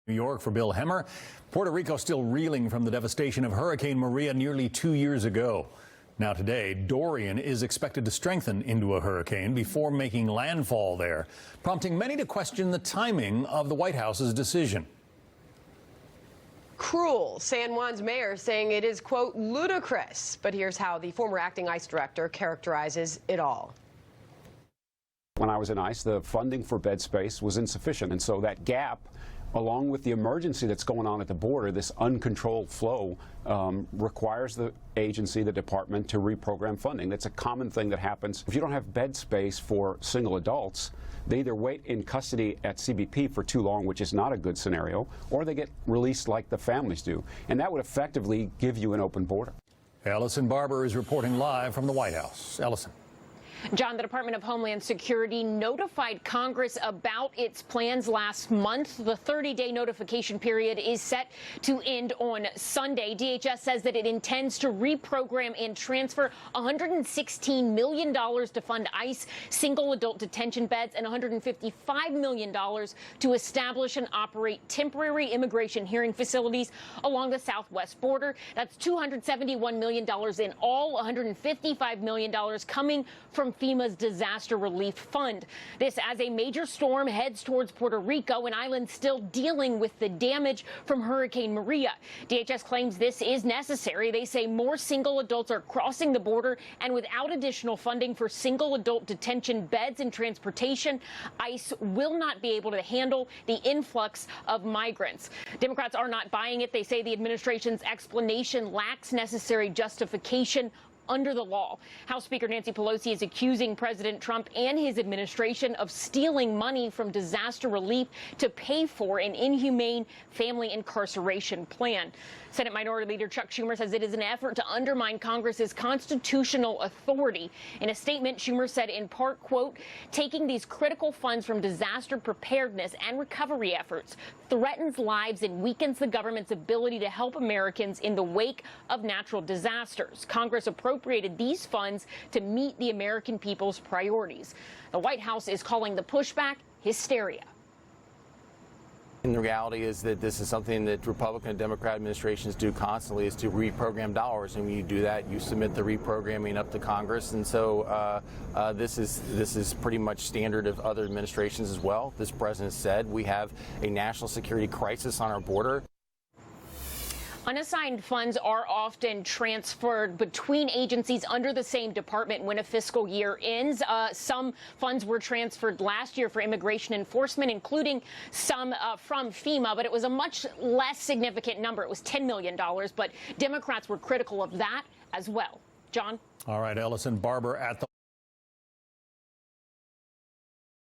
New York for Bill Hemmer. Puerto Rico still reeling from the devastation of Hurricane Maria nearly 2 years ago. Now today, Dorian is expected to strengthen into a hurricane before making landfall there, prompting many to question the timing of the White House's decision. Cruel, San Juan's mayor saying it is, quote, ludicrous. But here's how the former acting ICE director characterizes it all. When I was in ICE, the funding for bed space was insufficient, and so that gap, along with the emergency that's going on at the border, this uncontrolled flow, requires the agency, the department, to reprogram funding. That's a common thing that happens. If you don't have bed space for single adults, they either wait in custody at CBP for too long, which is not a good scenario, or they get released like the families do. And that would effectively give you an open border. Ellison Barber is reporting live from the White House. Ellison. John, the Department of Homeland Security notified Congress about its plans last month. The 30-day notification period is set to end on Sunday. DHS says that it intends to reprogram and transfer $116 million to fund ICE single adult detention beds and $155 million to establish and operate temporary immigration hearing facilities along the southwest border. That's $271 million in all, $155 million coming from FEMA's Disaster Relief Fund. This as a major storm heads towards Puerto Rico, an island still dealing with the damage from Hurricane Maria. DHS claims this is necessary. They say more single adults are crossing the border, and without additional funding for single adult detention beds and transportation, ICE will not be able to handle the influx of migrants. Democrats are not buying it. They say the administration's explanation lacks necessary justification under the law. House Speaker Nancy Pelosi is accusing President Trump and his administration of stealing money from disaster relief to pay for an inhumane family incarceration plan. Senate Minority Leader Chuck Schumer says it is an effort to undermine Congress's constitutional authority. In a statement, Schumer said in part, quote, taking these critical funds from disaster preparedness and recovery efforts threatens lives and weakens the government's ability to help Americans in the wake of natural disasters. Congress appropriated these funds to meet the American people's priorities. The White House is calling the pushback hysteria. And the reality is that this is something that Republican and Democrat administrations do constantly, is to reprogram dollars. And when you do that, you submit the reprogramming up to Congress. And so this is pretty much standard of other administrations as well. This president said we have a national security crisis on our border. Unassigned funds are often transferred between agencies under the same department when a fiscal year ends. Some funds were transferred last year for immigration enforcement, including some from FEMA, but it was a much less significant number. It was $10 million, but Democrats were critical of that as well. John? All right, Ellison Barber at the